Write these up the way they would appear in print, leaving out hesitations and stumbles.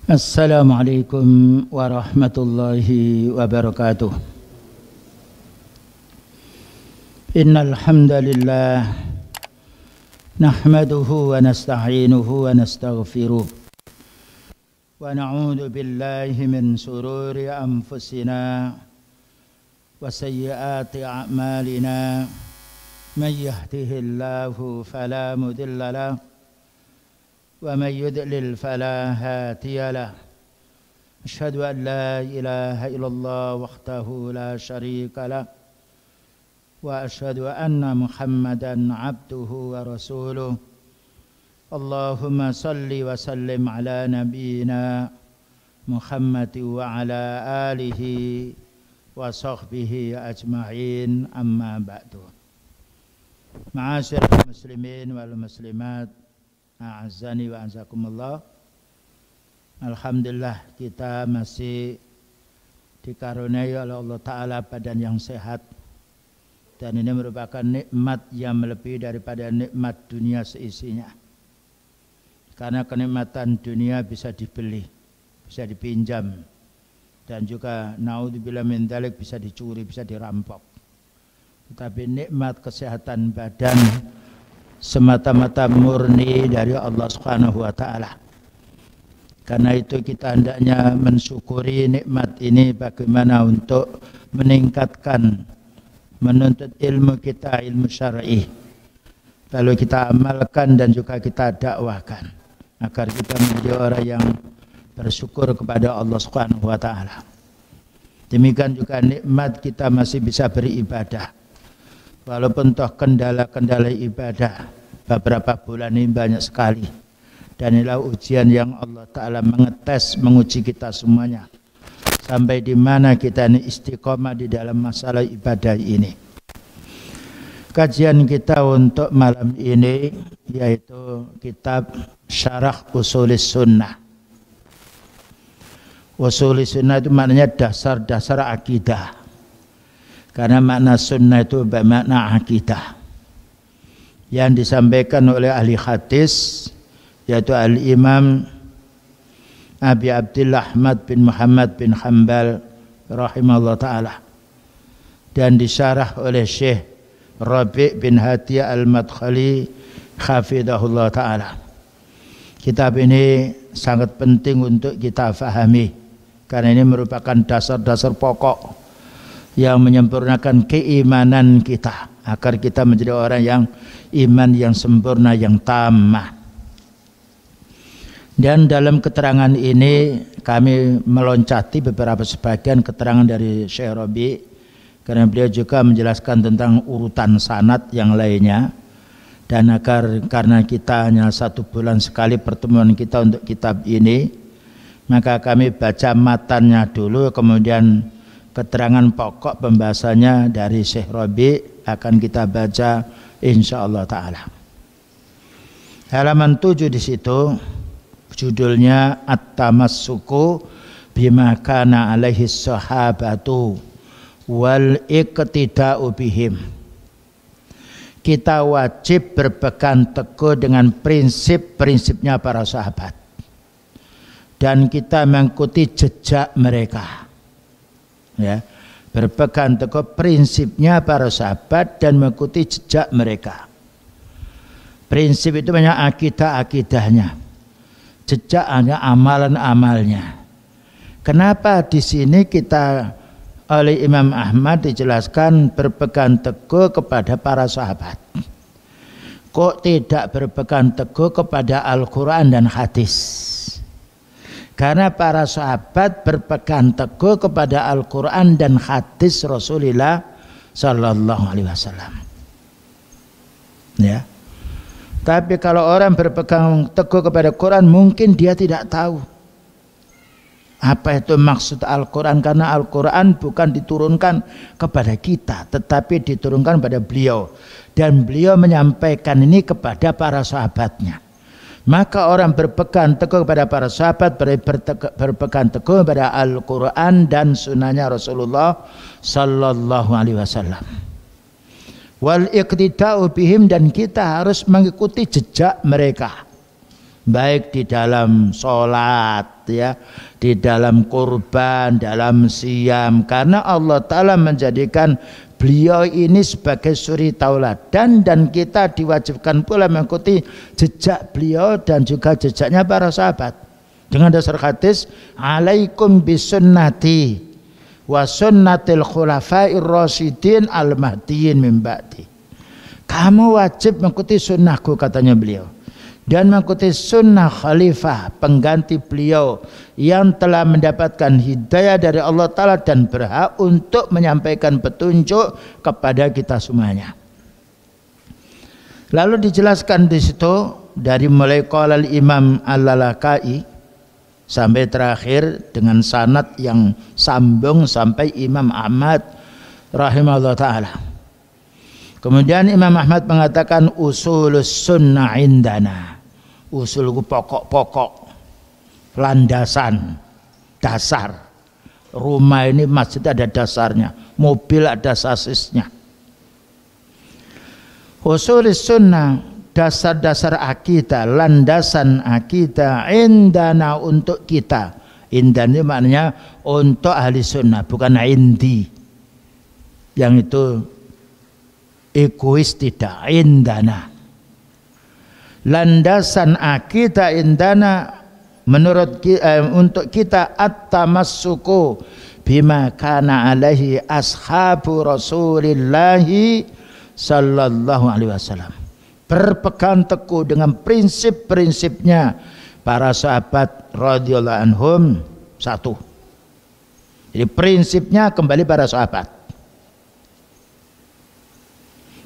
Assalamualaikum warahmatullahi wabarakatuh. Innal hamdalillah nahmaduhu wa nasta'inuhu wa nastaghfiruh wa na'udzu billahi min shururi anfusina wa sayyiati a'malina. Man yahdihillahu fala mudilla lahu ومن يضلل فلا هادي له. أشهد أن لا إله إلا الله وحده لا شريك له وأشهد أن محمدا عبده ورسوله. اللهم صل وسلم على نبينا محمد وعلى آله وصحبه أجمعين. أما بعد. معاشر المسلمين والmuslimat, a'azzani wa anzakumullah. Alhamdulillah kita masih dikaruniai oleh Allah Ta'ala badan yang sehat, dan ini merupakan nikmat yang melebihi daripada nikmat dunia seisinya, karena kenikmatan dunia bisa dibeli, bisa dipinjam, dan juga naudzubillah min dzalik bisa dicuri, bisa dirampok. Tetapi nikmat kesehatan badan semata-mata murni dari Allah Subhanahu wa Ta'ala. Karena itu kita hendaknya mensyukuri nikmat ini, bagaimana untuk meningkatkan, menuntut ilmu kita, ilmu syar'i, lalu kita amalkan dan juga kita dakwahkan agar kita menjadi orang yang bersyukur kepada Allah Subhanahu wa Ta'ala. Demikian juga nikmat kita masih bisa beribadah, walaupun toh kendala-kendala ibadah beberapa bulan ini banyak sekali, dan inilah ujian yang Allah Ta'ala mengetes, menguji kita semuanya sampai di mana kita ini istiqomah di dalam masalah ibadah ini. Kajian kita untuk malam ini yaitu kitab Syarah Usulis Sunnah. Usulis Sunnah itu maknanya dasar-dasar akidah, karena makna sunnah itu bermakna akidah yang disampaikan oleh ahli hadis, yaitu al-Imam Abi Abdullah Ahmad bin Muhammad bin Hanbal rahimahullah ta'ala, dan disyarah oleh Syekh Rabi' bin Hadi al-Madkhali hafidhahullah ta'ala. Kitab ini sangat penting untuk kita fahami, karena ini merupakan dasar-dasar pokok yang menyempurnakan keimanan kita, agar kita menjadi orang yang iman yang sempurna, yang tammah. Dan dalam keterangan ini kami meloncati beberapa sebagian keterangan dari Syekh Rabi', karena beliau juga menjelaskan tentang urutan sanad yang lainnya. Dan karena kita hanya 1 bulan sekali pertemuan kita untuk kitab ini, maka kami baca matannya dulu, kemudian keterangan pokok pembahasannya dari Syekh Rabi' akan kita baca insyaallah ta'ala. Halaman 7 di situ judulnya At-Tamassuku bima kana alaihi sahabatu wal iqtida'u bihim. Kita wajib berpegang teguh dengan prinsip-prinsipnya para sahabat, dan kita mengikuti jejak mereka. Ya, berpegang teguh prinsipnya para sahabat dan mengikuti jejak mereka. Prinsip itu banyak akidah-akidahnya, jejak hanya amalan-amalnya. Kenapa di sini kita oleh Imam Ahmad dijelaskan berpegang teguh kepada para sahabat, kok tidak berpegang teguh kepada Al-Quran dan hadis? Karena para sahabat berpegang teguh kepada Al-Quran dan hadis Rasulullah Sallallahu Alaihi Wasallam. Ya. Tapi kalau orang berpegang teguh kepada Quran, mungkin dia tidak tahu apa itu maksud Al-Quran, karena Al-Quran bukan diturunkan kepada kita, tetapi diturunkan pada beliau, dan beliau menyampaikan ini kepada para sahabatnya. Maka orang berpegang teguh kepada para sahabat berpegang teguh kepada Al-Quran dan sunnahnya Rasulullah Sallallahu Alaihi Wasallam. Wal iqtida'u bihim, dan kita harus mengikuti jejak mereka. baik di dalam sholat ya, di dalam kurban, dalam siam, karena Allah Ta'ala menjadikan beliau ini sebagai suri tauladan, dan kita diwajibkan pula mengikuti jejak beliau dan juga jejaknya para sahabat dengan dasar hadis alaikum bisunnati wa sunnatil khulafair rasyidin al mahdiyyin min ba'di. Kamu wajib mengikuti sunnahku, katanya beliau, dan mengikuti sunnah khalifah pengganti beliau yang telah mendapatkan hidayah dari Allah Ta'ala dan berhak untuk menyampaikan petunjuk kepada kita semuanya. Lalu dijelaskan di situ dari mulai qala Imam Al-Lalakai sampai terakhir dengan sanad yang sambung sampai Imam Ahmad rahimahullah ta'ala. Kemudian Imam Ahmad mengatakan usulus sunnah indana. Usul itu pokok-pokok, landasan, dasar. Rumah ini masjid ada dasarnya, mobil ada sasisnya. Usul sunnah, dasar-dasar akidah, landasan akidah indana untuk kita. Indan ini maknanya untuk ahli sunnah, bukan indi. Yang itu egois, tidak, indana. Landasan akidah indana menurut untuk kita at-tamassuku bima kana alaihi ashabu Rasulillahi sallallahu alaihi wasallam. Berpegang teguh dengan prinsip-prinsipnya para sahabat radhiyallahu anhum. Satu. Jadi prinsipnya kembali para sahabat.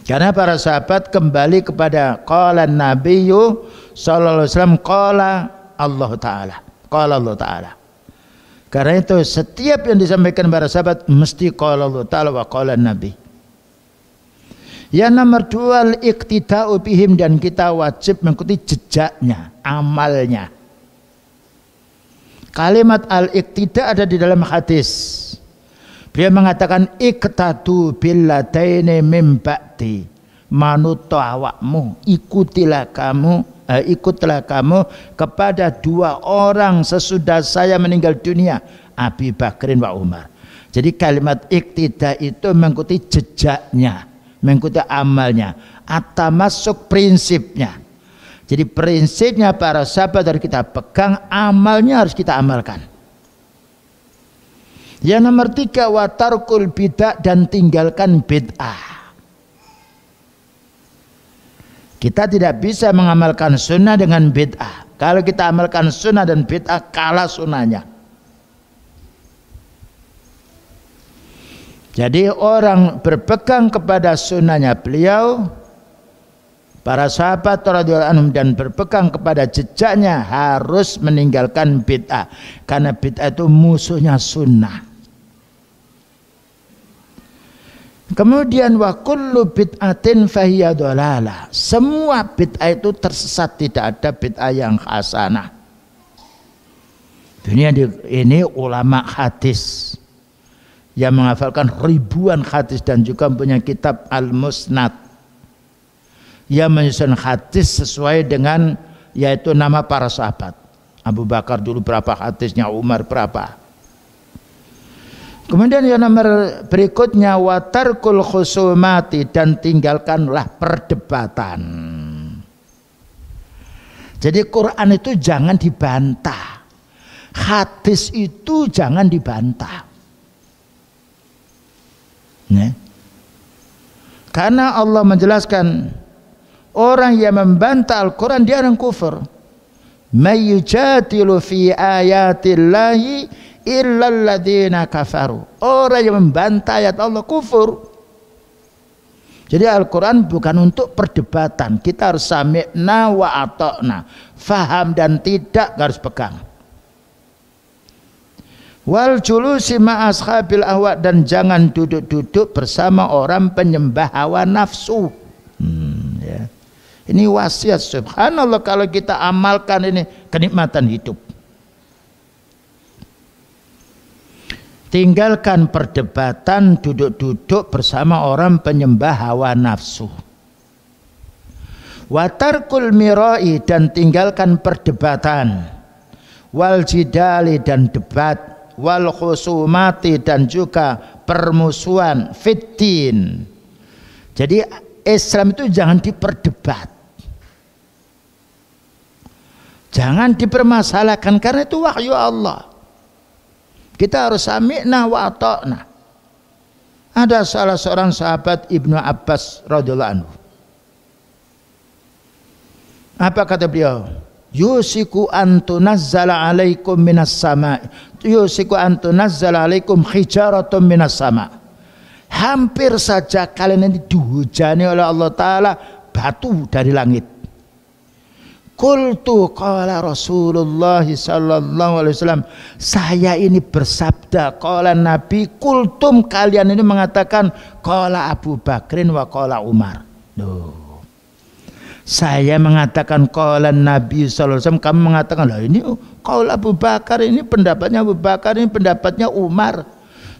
Karena para sahabat kembali kepada qala nabiyyu sallallahu alaihi wasallam, qala Allah Ta'ala, qala Allah Ta'ala. Karena itu setiap yang disampaikan para sahabat mesti qala Allah Ta'ala wa qala Nabi. Yang nomor dua, al-iqtida'u bihim, dan kita wajib mengikuti jejaknya, amalnya. Kalimat al-iqtida' ada di dalam hadis. Beliau mengatakan iqtadu billadaini mim ba'di, manut awakmu, ikutlah kamu kepada dua orang sesudah saya meninggal dunia, Abi Bakrin wa Umar. Jadi kalimat iqtida itu mengikuti jejaknya, mengikuti amalnya, atamasuk prinsipnya. Jadi prinsipnya para sahabat harus kita pegang, amalnya harus kita amalkan. Yang nomor tiga, watarkul bid'ah, dan tinggalkan bid'ah. Kita tidak bisa mengamalkan sunnah dengan bid'ah. Kalau kita amalkan sunnah dan bid'ah, kalah sunnahnya. Jadi orang berpegang kepada sunnahnya beliau, para sahabat radhiyallahu anhum, dan berpegang kepada jejaknya, harus meninggalkan bid'ah. Karena bid'ah itu musuhnya sunnah. Kemudian wa kullu bid'atin fahiya dhalalah. Semua bid'ah itu tersesat, tidak ada bid'ah yang hasanah. Ini ulama hadis yang menghafalkan ribuan hadis dan juga punya kitab Al-Musnad yang menyusun hadis sesuai dengan yaitu nama para sahabat. Abu Bakar dulu berapa hadisnya, Umar berapa. Kemudian yang nomor berikutnya, watarkul khusumati, dan tinggalkanlah perdebatan. Jadi Quran itu jangan dibantah, hadis itu jangan dibantah. Karena Allah menjelaskan orang yang membantah Al-Quran dia orang kufur. May yujadilu fi ayatillahi illal ladzina kafaru. Orang yang membantah ayat Allah kufur. Jadi Al-Quran bukan untuk perdebatan. Kita harus sami'na wa ata'na, faham dan tidak harus pegang. Wal julusi ma'ashabil ahwa, dan jangan duduk-duduk bersama orang penyembah hawa nafsu. Ya. Ini wasiat, subhanallah, kalau kita amalkan ini kenikmatan hidup. Tinggalkan perdebatan, duduk-duduk bersama orang penyembah hawa nafsu. Wa tarkul mirai, dan tinggalkan perdebatan, wal jidali, dan debat, wal khusumati, dan juga permusuhan, fitin. Jadi Islam itu jangan diperdebat, jangan dipermasalahkan, karena itu wahyu Allah. Kita harus sami'na wa ata'na. Ada salah seorang sahabat Ibnu Abbas radhiyallahu anhu. Apa kata beliau? Yusiku antunazzala alaikum minas sama. Yusiku antunazzala alaikum hijaratun minas sama. Hampir saja kalian ini dihujani oleh Allah Ta'ala batu dari langit. Qultu, qala Rasulullah sallallahu alaihi wasallam, saya ini bersabda, qala Nabi, kultum, kalian ini mengatakan, qala Abu Bakrin wa qala Umar. Loh. Saya mengatakan qala Nabi sallallahu alaihi wasallam, kamu mengatakan, lah ini qala Abu Bakar, ini pendapatnya Abu Bakar, ini pendapatnya Umar.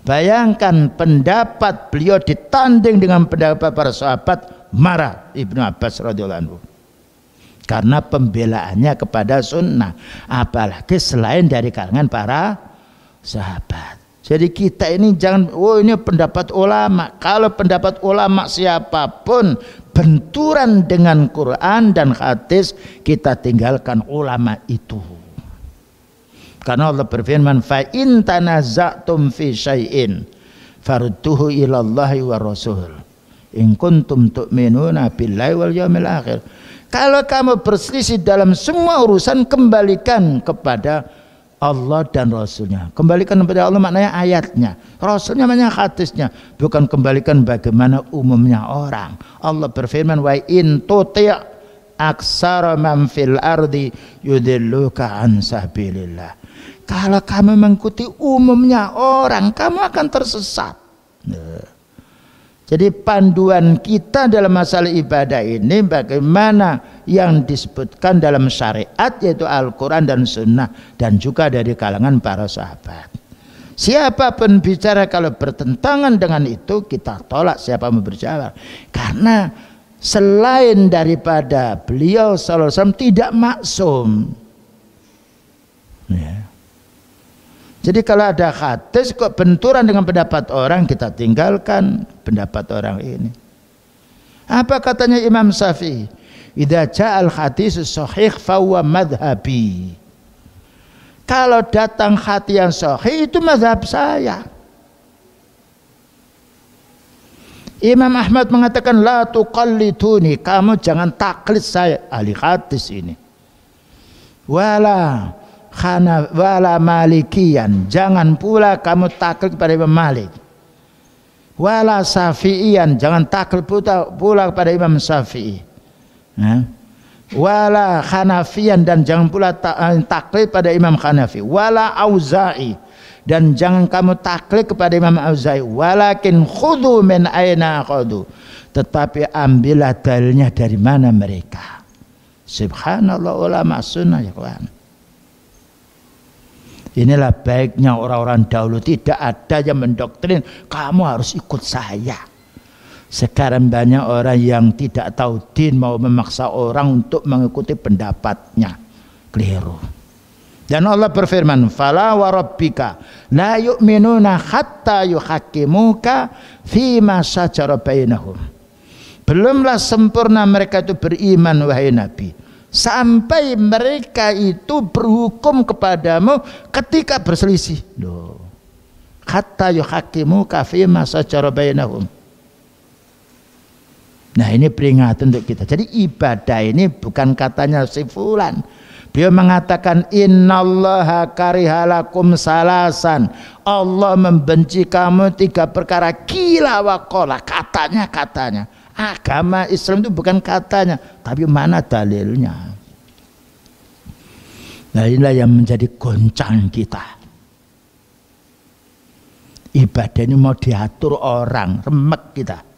Bayangkan pendapat beliau ditanding dengan pendapat para sahabat, marah Ibnu Abbas radhiyallahu anhu. Karena pembelaannya kepada sunnah, apalagi selain dari kalangan para sahabat. Jadi kita ini jangan, oh ini pendapat ulama. Kalau pendapat ulama siapapun benturan dengan Quran dan hadis, kita tinggalkan ulama itu. Karena Allah berfirman, fa in tanaza'tum fi syai'in farudduhu ila Allahi wa Rasul in kuntum tu'minuna billahi wal yawmil akhir. Kalau kamu berselisih dalam semua urusan, kembalikan kepada Allah dan Rasulnya. Kembalikan kepada Allah maknanya ayatnya, Rasulnya maknanya hadisnya, bukan kembalikan bagaimana umumnya orang. Allah berfirman, wa in tuti' aksara man fil ardi yudilluka an sabilillah. Kalau kamu mengikuti umumnya orang, kamu akan tersesat. Jadi panduan kita dalam masalah ibadah ini bagaimana yang disebutkan dalam syariat, yaitu Al-Quran dan Sunnah, dan juga dari kalangan para sahabat. Siapapun bicara kalau bertentangan dengan itu, kita tolak siapa mau berbicara. Karena selain daripada beliau sallallahu alaihi wasallam tidak maksum. Ya. Jadi kalau ada hadis kok benturan dengan pendapat orang, kita tinggalkan pendapat orang ini. Apa katanya Imam Syafi'i? Idza ja'al hadis sahih fa huwa madhhabi. Kalau datang hadis yang sahih, itu mazhab saya. Imam Ahmad mengatakan, la tuqalliduni, kamu jangan taklid saya, ahli hadis ini. Wala malikian, jangan pula kamu taklid kepada Imam Malik. Wala syafi'ian, jangan taklid pula kepada Imam Syafi'i. Wala hanafian, dan jangan pula taklid pada Imam Hanafi. Wala auza'i, dan jangan kamu taklid kepada Imam Auza'i. Walakin khudhu min aina khudhu, tetapi ambillah dalilnya dari mana mereka. Subhanallah, ulama sunnah ya kawan. Inilah baiknya orang-orang dahulu, tidak ada yang mendoktrin kamu harus ikut saya. Sekarang banyak orang yang tidak tahu din mau memaksa orang untuk mengikuti pendapatnya, keliru. Dan Allah berfirman, fala wa rabbika la yu'minuna hatta yuhaqqimuka fima syajara bainahum. Belumlah sempurna mereka itu beriman wahai Nabi, sampai mereka itu berhukum kepadamu ketika berselisih. Loh. Hatta yuhaqqimuka fima syajara bainahum. Nah, ini peringatan untuk kita. Jadi ibadah ini bukan katanya si fulan. Beliau mengatakan innallaha karihalakum salasan. Allah membenci kamu 3 perkara. Qila wa qala, katanya. Agama Islam itu bukan katanya, tapi mana dalilnya. Nah, inilah yang menjadi goncang kita. Ibadah ini mau diatur orang, remek kita.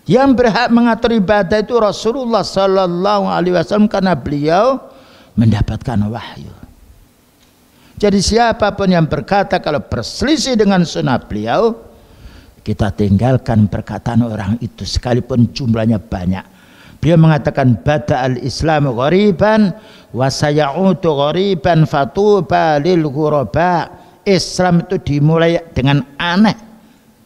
Yang berhak mengatur ibadah itu Rasulullah Sallallahu Alaihi Wasallam, karena beliau mendapatkan wahyu. Jadi siapapun yang berkata kalau berselisih dengan sunnah beliau, kita tinggalkan perkataan orang itu sekalipun jumlahnya banyak. Beliau mengatakan bada al-Islam ghariban wa sayautu ghariban fatuba lil ghuraba. Islam itu dimulai dengan aneh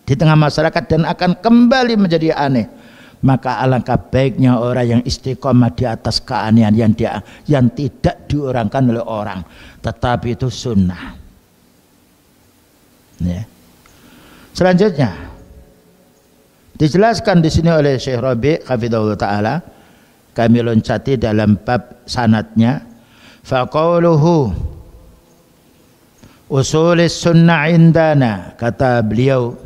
di tengah masyarakat dan akan kembali menjadi aneh. Maka alangkah baiknya orang yang istiqomah di atas keanehan yang tidak diorangkan oleh orang, tetapi itu sunnah. Ya. Selanjutnya dijelaskan di sini oleh Syekh Rabi' hafizahullah taala, kami loncati dalam bab sanadnya. Faqauluhu usulis sunnah indana, kata beliau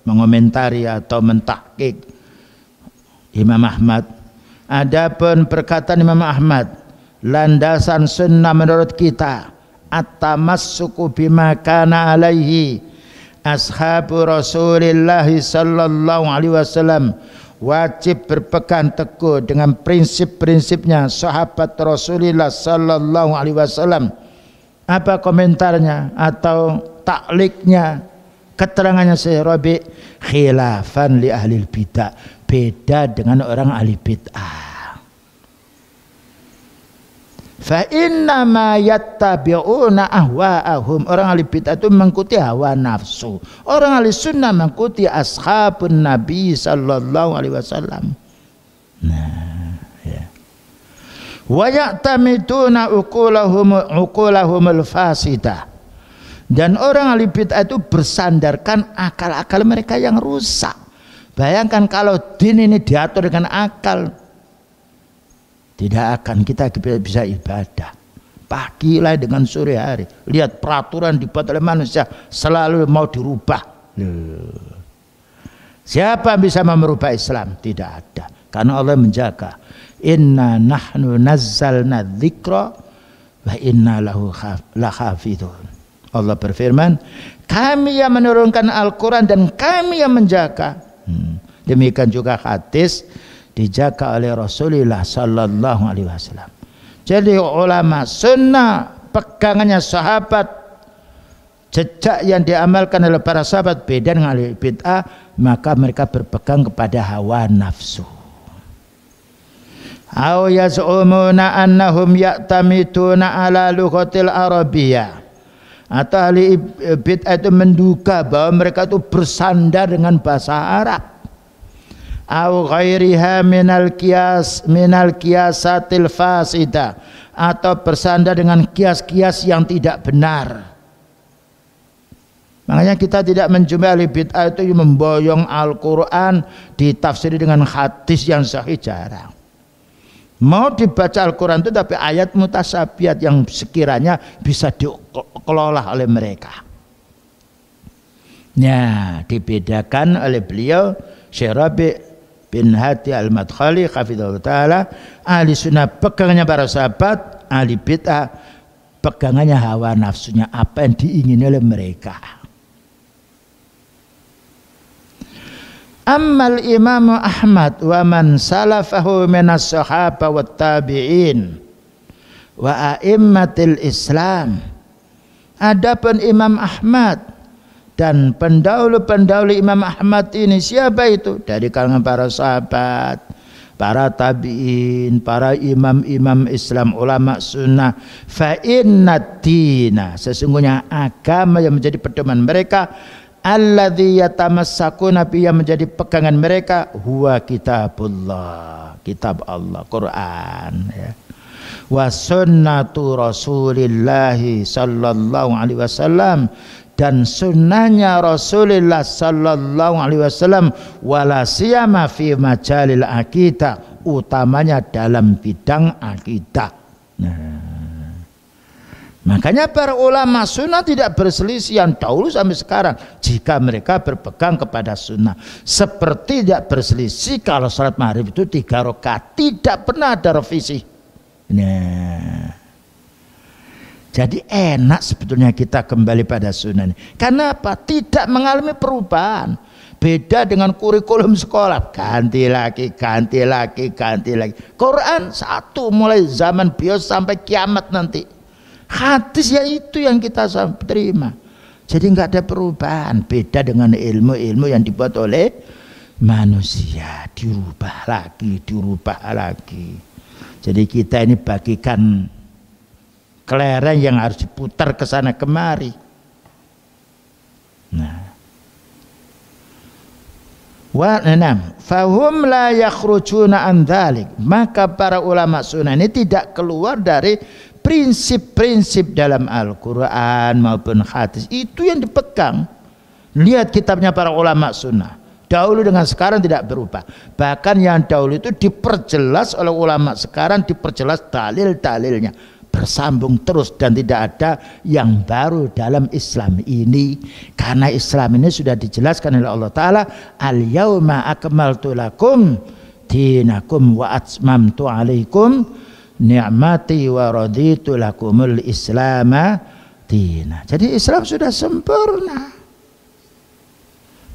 mengomentari atau mentahqiq Imam Ahmad. Adapun perkataan Imam Ahmad, landasan sunnah menurut kita at-tamassuku bima kana alaihi ashabu Rasulillah sallallahu alaihi wasallam, wajib berpegang teguh dengan prinsip-prinsipnya sahabat Rasulullah sallallahu alaihi wasallam. Apa komentarnya atau takliknya, keterangannya Syekh Rabi', khilafan li ahli bidah, beda dengan orang ahli bid'ah. Fa inna ma yattabi'una ahwa'ahum, orang ahli bid'ah itu mengikuti hawa nafsu. Orang ahli sunnah mengikuti ashabun Nabi sallallahu alaihi wasallam. Nah, ya. Wa ya'tamiduna uqulahumul fasidah. Dan orang ahli bid'ah itu bersandarkan akal-akal mereka yang rusak. Bayangkan kalau din ini diatur dengan akal, tidak akan kita bisa ibadah. Pagi lah dengan sore hari. Lihat peraturan dibuat oleh manusia selalu mau dirubah. Siapa bisa merubah Islam? Tidak ada. Karena Allah menjaga. Inna nahnu nazzalna dzikra wa inna lahu lahafidhun. Allah berfirman, kami yang menurunkan Al-Quran dan kami yang menjaga. Demikian juga hadis dijaga oleh Rasulullah sallallahu alaihi wasallam. Jadi ulama sunnah pegangannya sahabat, jejak yang diamalkan oleh para sahabat beda dengan ahli bid'ah, maka mereka berpegang kepada hawa nafsu. Aw yaz'umuna annahum ya'tamiduna ala lughatil arabiyyah, atau ahli bid'ah itu menduga bahwa mereka itu bersandar dengan bahasa Arab. Au ghairiha minal qiyasatil fasida, atau bersandar dengan kias-kias yang tidak benar. Makanya kita tidak menjumpai ahli bid'ah itu memboyong Al-Quran ditafsiri dengan hadis yang sahih, jarang. Mau dibaca Al-Quran itu tapi ayat mutasabihat yang sekiranya bisa dikelola oleh mereka. Nah, dibedakan oleh beliau Syekh Rabi' bin Hadi Al-Madkhali hafizahullah taala, ahli sunnah pegangannya para sahabat, ahli bid'ah pegangannya hawa nafsunya, apa yang diingini oleh mereka. Ammal Imam Ahmad wa man salafahu minas sahaba wat tabi'in wa a'immatil Islam. Adapun Imam Ahmad dan pendahulu-pendahulu Imam Ahmad ini siapa itu? Dari kalangan para sahabat, para tabi'in, para imam-imam Islam, ulama sunnah. Fa innad dina, sesungguhnya agama yang menjadi pedoman mereka, alladzi yatamassakuna bi, yang menjadi pegangan mereka, huwa kitabullah, kitab Allah, Quran, ya. Wa sunnatu Rasulillah sallallahu alaihi wasallam, dan sunnahnya Rasulullah sallallahu alaihi wasallam, wala siyama fi majalil akidah, utamanya dalam bidang akidah. Nah, makanya para ulama sunnah tidak berselisihan dahulu sampai sekarang jika mereka berpegang kepada sunnah. Seperti tidak berselisih kalau salat maghrib itu 3 rakaat, tidak pernah ada revisi. Nah, jadi enak sebetulnya kita kembali pada sunnah ini. Karena apa? Tidak mengalami perubahan. Beda dengan kurikulum sekolah, ganti lagi, ganti lagi, ganti lagi. Quran satu mulai zaman bios sampai kiamat nanti. Hadis ya itu yang kita terima. Jadi nggak ada perubahan. Beda dengan ilmu-ilmu yang dibuat oleh manusia, dirubah lagi, dirubah lagi. Jadi kita ini bagikan kelereng yang harus diputar ke sana kemari. Nah, wa enam, fahum la yakhrujuna an dzalik. Maka para ulama sunnah ini tidak keluar dari prinsip-prinsip dalam Al-Quran maupun hadis. Itu yang dipegang. Lihat kitabnya para ulama sunnah. Dahulu dengan sekarang tidak berubah. Bahkan yang dahulu itu diperjelas oleh ulama, sekarang diperjelas dalil-dalilnya. Bersambung terus dan tidak ada yang baru dalam Islam ini. Karena Islam ini sudah dijelaskan oleh Allah Ta'ala. Al-yawma akmaltu lakum dinakum wa atmamtu alaikum ni'mati wa raditu lakumul islama dina. Jadi Islam sudah sempurna.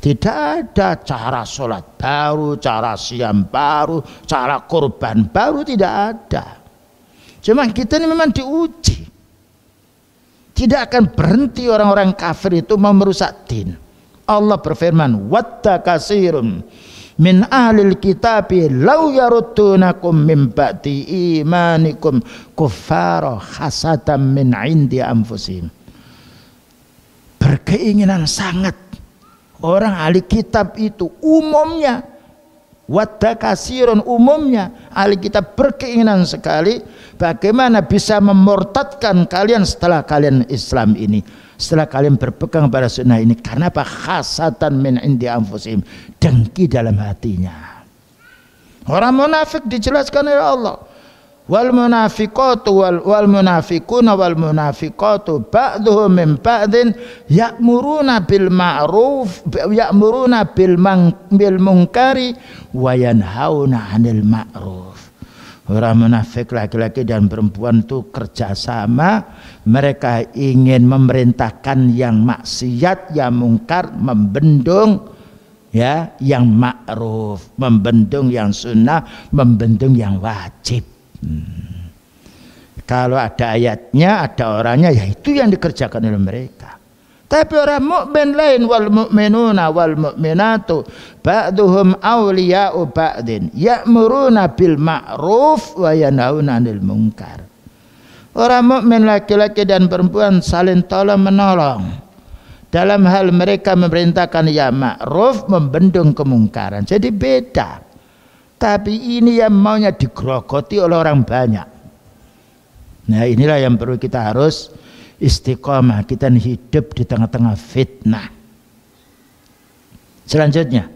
Tidak ada cara sholat baru, cara siam baru, cara kurban baru, tidak ada. Cuma kita ini memang diuji. Tidak akan berhenti orang-orang kafir itu mau merusak din. Allah berfirman, wadda katsirun min ahlil kitabi law yaruddunakum min ba'di imanikum kuffara hasadam min indi anfusihim. Berkeinginan sangat orang ahli kitab itu umumnya, wadda kasirun, umumnya ahli kitab berkeinginan sekali bagaimana bisa memurtadkan kalian setelah kalian Islam ini, setelah kalian berpegang pada sunnah ini. Karena apa? Hasatan min indi anfusihim, dengki dalam hatinya. Orang munafik dijelaskan oleh Allah, wal munafiqatu wal munafiquna wal munafiqatu ba'dhum min ba'din ya'muruna bil ma'ruf ya'muruna bil munkari wa yanhauna 'anil ma'ruf. Orang munafik laki-laki dan perempuan itu kerjasama, mereka ingin memerintahkan yang maksiat, yang mungkar, membendung ya yang ma'ruf, membendung yang sunnah, membendung yang wajib. Kalau ada ayatnya, ada orangnya, ya itu yang dikerjakan oleh mereka. Tapi orang mukmin lain, wal mu'minuna wal mu'minatu ba'duhum awliya'u ba'din ya'muruna bil ma'ruf wa yanhauna 'anil munkar. Orang mukmin laki-laki dan perempuan saling tolong menolong dalam hal mereka memerintahkan ya ma'ruf, membendung kemungkaran. Jadi beda. Tapi ini yang maunya digerogoti oleh orang banyak. Nah, inilah yang perlu kita harus istiqomah. Kita hidup di tengah-tengah fitnah. Selanjutnya,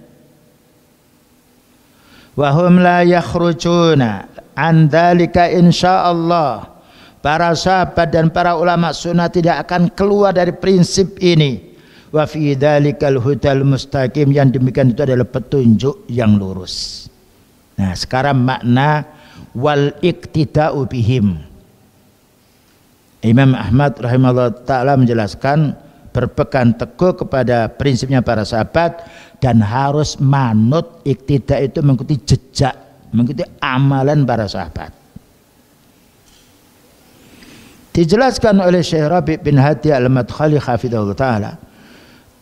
wahum la yakhrujuna an dzalika insyaallah. Para sahabat dan para ulama sunnah tidak akan keluar dari prinsip ini. Wa fi dzalikal hudal mustaqim, yang demikian itu adalah petunjuk yang lurus. Nah, sekarang makna wal iktida'u bihim. Imam Ahmad rahimahullah ta'ala menjelaskan berpegang teguh kepada prinsipnya para sahabat dan harus manut. Iktida' itu mengikuti jejak, mengikuti amalan para sahabat. Dijelaskan oleh Syekh Rabi' bin Hadi al-Madkhali hafidhahullah ta'ala,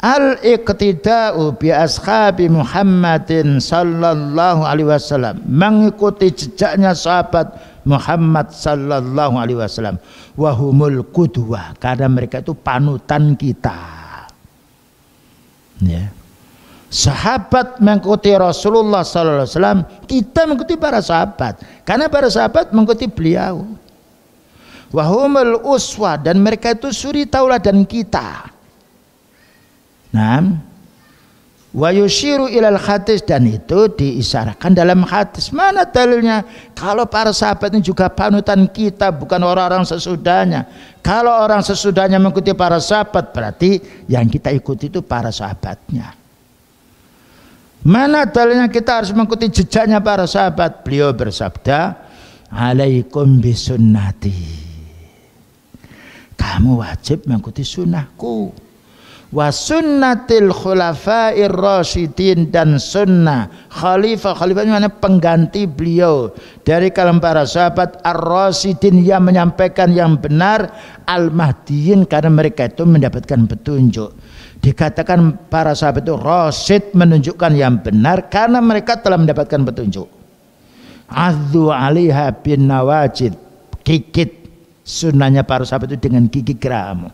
al-iqtida'u bi ashabi Muhammadin sallallahu alaihi wasallam, mengikuti jejaknya sahabat Muhammad sallallahu alaihi wasallam, wa humul qudwah, karena mereka itu panutan kita. Ya. Sahabat mengikuti Rasulullah sallallahu alaihi wasallam, kita mengikuti para sahabat karena para sahabat mengikuti beliau. Wa humul uswah, dan mereka itu suri tauladan kita. Nah, wa yushiru ilal hadis, dan itu diisyaratkan dalam hadis. Mana dalilnya? Kalau para sahabat ini juga panutan kita, bukan orang-orang sesudahnya. Kalau orang sesudahnya mengikuti para sahabat, berarti yang kita ikuti itu para sahabatnya. Mana dalilnya kita harus mengikuti jejaknya para sahabat? Beliau bersabda, alaikum bisunnati, kamu wajib mengikuti sunnahku. wa sunnatil khulafair rasyidin, dan sunnah khalifah mana pengganti beliau dari kalangan para sahabat ar-rasyidin yang menyampaikan yang benar, al-mahdiyin karena mereka itu mendapatkan petunjuk. Dikatakan para sahabat itu rasyid, menunjukkan yang benar karena mereka telah mendapatkan petunjuk. Adzu 'alaiha bin nawajid, gigit sunnahnya para sahabat itu dengan gigi geramu.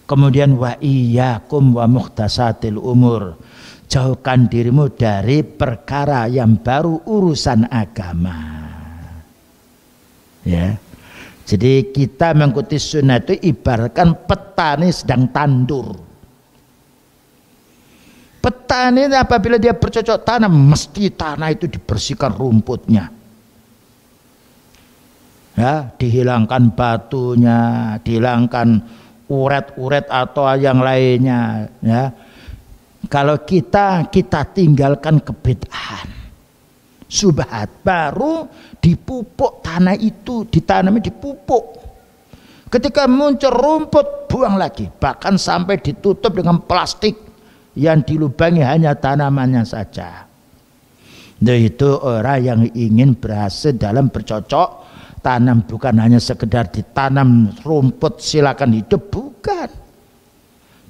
Kemudian wa iyyakum wa muhtasatil umur, jauhkan dirimu dari perkara yang baru urusan agama. Ya. Jadi kita mengikuti sunnah itu ibaratkan petani sedang tandur. Petani apabila dia bercocok tanam, mesti tanah itu dibersihkan rumputnya. Ya, dihilangkan batunya, dihilangkan uret-uret atau yang lainnya, ya. Kalau kita tinggalkan kebid'ahan, subhat, baru dipupuk tanah itu, ditanami dipupuk. Ketika muncul rumput, buang lagi, bahkan sampai ditutup dengan plastik yang dilubangi hanya tanamannya saja. Nah, itu orang yang ingin berhasil dalam bercocok tanam, bukan hanya sekedar ditanam rumput silakan hidup, bukan,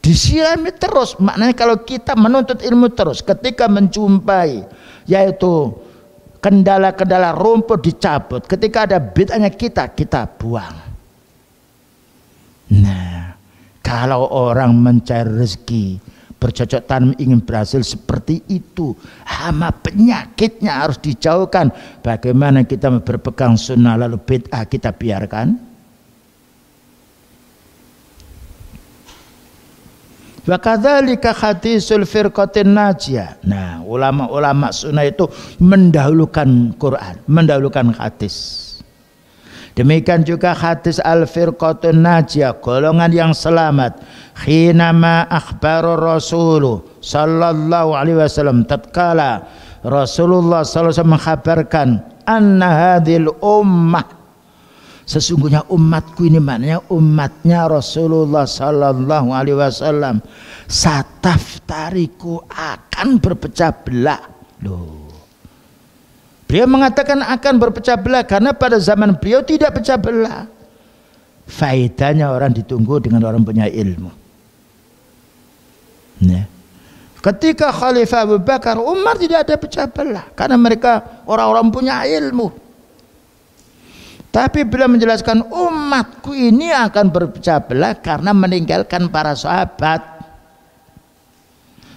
disirami terus. Maknanya kalau kita menuntut ilmu terus, ketika menjumpai yaitu kendala-kendala rumput dicabut, ketika ada bid'ahnya kita buang. Nah, kalau orang mencari rezeki, bercocok tanam, ingin berhasil seperti itu, hama penyakitnya harus dijauhkan. Bagaimana kita berpegang sunnah lalu bid'ah kita biarkan? Wa kadzalika hadisul firqatin najiyah. Nah, ulama-ulama sunnah itu mendahulukan Quran, mendahulukan hadis. Demikian juga hadis al-firqatun najiyah, golongan yang selamat. Khinama akhbaru Rasul sallallahu alaihi wasallam, tatkala Rasulullah sallallahu alaihi wasallam mengkhabarkan anna hadhil ummah, sesungguhnya umatku ini, maknanya umatnya Rasulullah sallallahu alaihi wasallam, sataftariku, akan berpecah belah. Loh, beliau mengatakan akan berpecah belah karena pada zaman beliau tidak pecah belah. Faedahnya orang ditunggu dengan orang punya ilmu. Ya. Ketika Khalifah Abu Bakar, Umar tidak ada pecah belah karena mereka orang-orang punya ilmu. Tapi beliau menjelaskan umatku ini akan berpecah belah karena meninggalkan para sahabat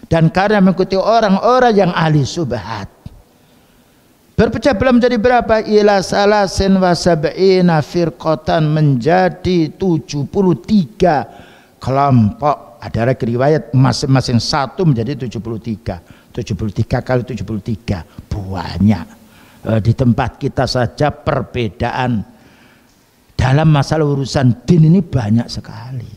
dan karena mengikuti orang-orang yang ahli subhat. Berpecah belah menjadi berapa? Ila salasin wa sab'ina firqatan, menjadi 73 kelompok. Ada riwayat masing-masing satu menjadi 73. 73 kali 73 banyak. Di tempat kita saja perbedaan dalam masalah urusan din ini banyak sekali.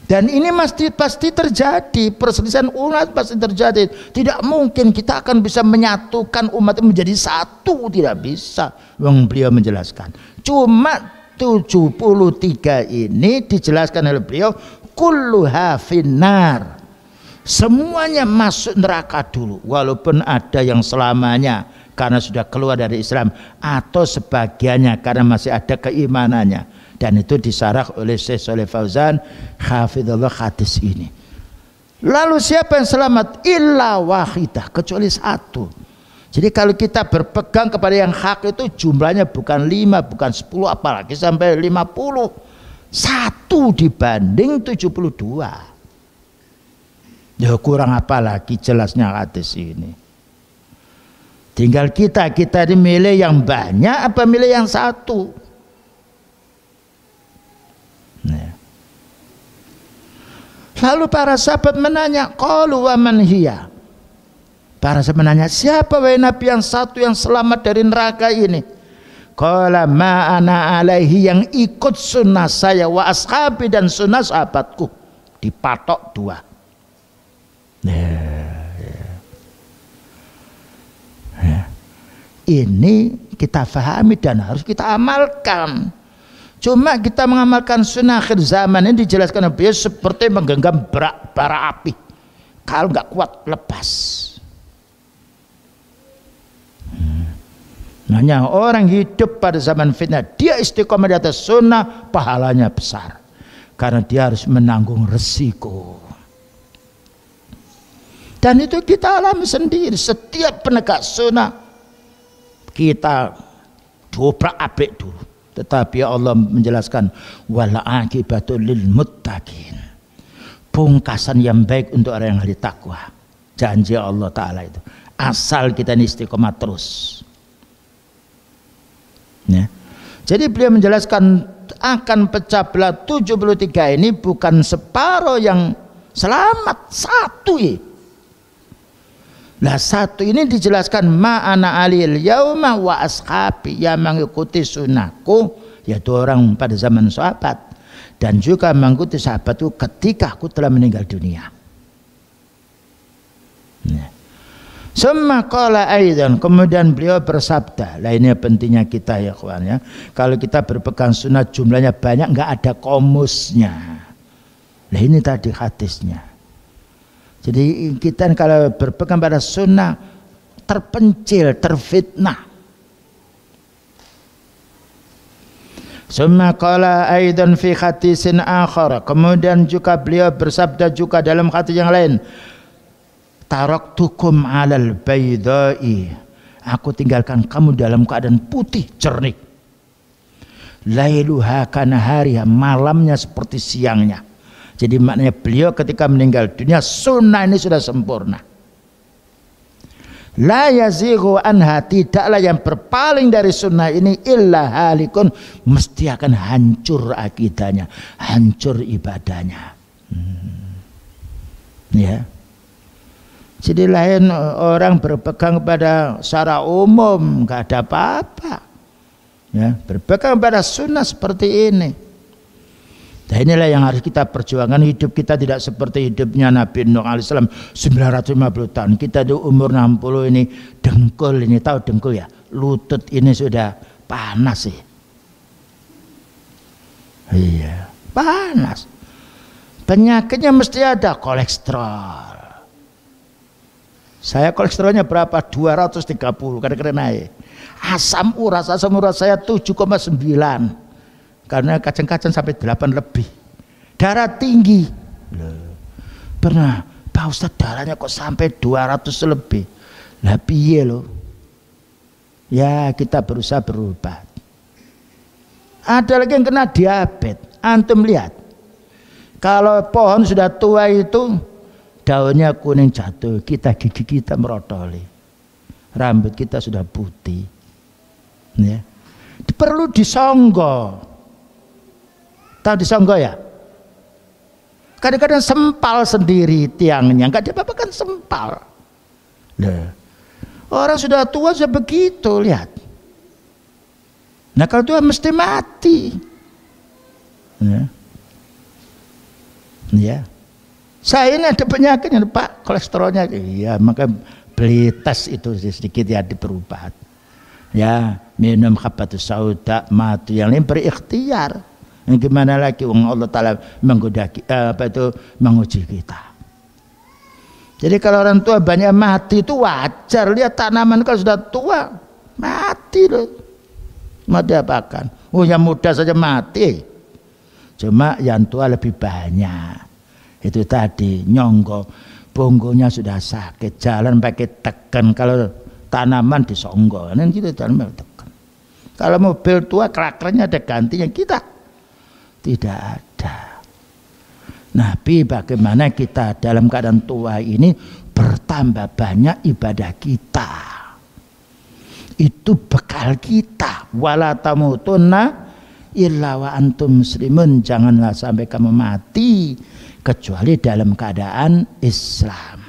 Dan ini pasti terjadi, perselisihan umat pasti terjadi. Tidak mungkin kita akan bisa menyatukan umat menjadi satu, tidak bisa. Yang beliau menjelaskan. Cuma 73 ini dijelaskan oleh beliau, kulluha finnar, semuanya masuk neraka dulu, walaupun ada yang selamanya karena sudah keluar dari Islam, atau sebagiannya karena masih ada keimanannya. Dan itu disarah oleh Syekh Shalih Fauzan hafizallah hadis ini. Lalu siapa yang selamat? Illa wahidah, kecuali satu. Jadi kalau kita berpegang kepada yang hak itu jumlahnya bukan 5, bukan 10, apalagi sampai 50. 1 dibanding 72. Ya kurang apa lagi jelasnya hadis ini. Tinggal kita ini milih yang banyak apa milih yang satu. Nah. Lalu para sahabat menanya, qalu wa man hiya? Para sahabat menanya, siapa wahai Nabi yang satu yang selamat dari neraka ini? Qala ma ana alaihi, yang ikut sunnah saya, wa ashabi, dan sunnah sahabatku. Dipatok 2. Ini kita fahami dan harus kita amalkan. Cuma kita mengamalkan sunnah akhir zaman ini dijelaskan beliau seperti menggenggam bara api. Kalau nggak kuat lepas. Hanya orang hidup pada zaman fitnah, dia istiqomah di atas sunnah, pahalanya besar. Karena dia harus menanggung resiko. Dan itu kita alami sendiri. Setiap penegak sunnah kita dobrak abrik dulu. Tetapi Allah menjelaskan wal aqibatu lil muttaqin. Pungkasan yang baik untuk orang yang ahli takwa. Janji Allah Ta'ala itu. Asal kita istiqomah terus. Ya. Jadi beliau menjelaskan akan pecah belah 73 ini bukan separuh yang selamat, satu ya. Nah satu ini dijelaskan ma'ana alil yauma wa ashabi, yang mengikuti sunnahku yaitu orang pada zaman sahabat, dan juga mengikuti sahabatku ketika aku telah meninggal dunia. Nah. Summa qala aidan, kemudian beliau bersabda, lah ini pentingnya kita ya kawan ya. Kalau kita berpegang sunnah jumlahnya banyak, nggak ada komusnya. Lah ini tadi hadisnya. Jadi kita kalau berpegang pada sunnah terpencil, terfitnah. Summa qala aidan fi hadisin akhar, kemudian juga beliau bersabda juga dalam hadis yang lain, taraktukum alal baydai, aku tinggalkan kamu dalam keadaan putih jernih, lailuha kanahariha, malamnya seperti siangnya. Jadi maknanya beliau ketika meninggal dunia sunnah ini sudah sempurna. La yazighu anha, tidaklah yang berpaling dari sunnah ini illa halikun, mesti akan hancur akidahnya, hancur ibadahnya. Ya. Jadi lain orang berpegang pada secara umum nggak ada apa-apa. Ya, berpegang pada sunnah seperti ini. Nah inilah yang harus kita perjuangkan. Hidup kita tidak seperti hidupnya Nabi Nuh alaihissalam 950 tahun. Kita di umur 60 ini dengkul, ini tahu dengkul ya, lutut ini sudah panas sih. Iya, panas. Penyakitnya mesti ada, kolesterol. Saya kolesterolnya berapa? 230, kadang-kadang naik. Asam urat saya 7,9. Karena kacang-kacang sampai 8 lebih. Darah tinggi. Pernah, Pak Ustadz darahnya kok sampai 200 lebih. Lah piye loh. Ya kita berusaha berobat. Ada lagi yang kena diabetes. Antum lihat. Kalau pohon sudah tua itu daunnya kuning jatuh, gigi kita merotoli. Rambut kita sudah putih. Ya. Perlu disonggo. Tahu disonggo ya? Kadang-kadang sempal sendiri tiangnya, nggak apa-apa kan sempal. Nah, orang sudah tua sudah begitu, lihat. Nah kalau tua mesti mati. Ya. Saya ini ada penyakitnya Pak, kolesterolnya. Iya, maka beli tes itu sedikit ya diperubat. Ya, minum habatus sauda, matu yang lain berikhtiar. Gimana lagi Allah Ta'ala menguji kita. Jadi kalau orang tua banyak mati itu wajar. Lihat tanaman kalau sudah tua mati loh. Mau diapakan? Oh yang muda saja mati. Cuma yang tua lebih banyak. Itu tadi nyonggo, bonggolnya sudah sakit, jalan pakai tekan. Kalau tanaman disonggo, dan kita jalan pakai tekan. Kalau mobil tua klakernya ada gantinya, kita tidak ada. Nabi bagaimana kita dalam keadaan tua ini bertambah banyak ibadah kita. Itu bekal kita. Wala tamutunna illa wa antum muslimun, janganlah sampai kamu mati kecuali dalam keadaan Islam.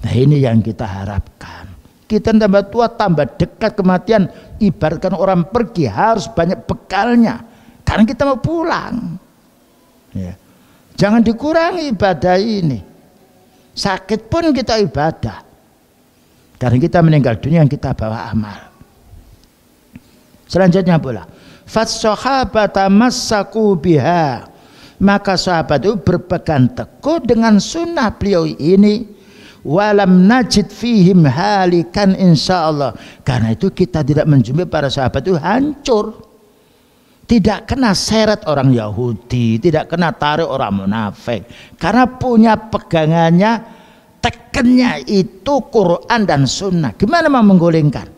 Nah ini yang kita harapkan. Kita tambah tua, tambah dekat kematian. Ibaratkan orang pergi harus banyak bekalnya. Karena kita mau pulang. Ya. Jangan dikurangi ibadah ini. Sakit pun kita ibadah. Karena kita meninggal dunia yang kita bawa amal. Selanjutnya pula, Fas-sahabata massaku biha. Maka sahabat itu berpegang teguh dengan sunnah beliau ini. Walam najid fihim halikan insyaallah. Karena itu kita tidak menjumpai para sahabat itu hancur. Tidak kena seret orang Yahudi, tidak kena tarik orang munafik. Karena punya pegangannya, tekennya itu Quran dan sunnah. Gimana mau menggulingkan?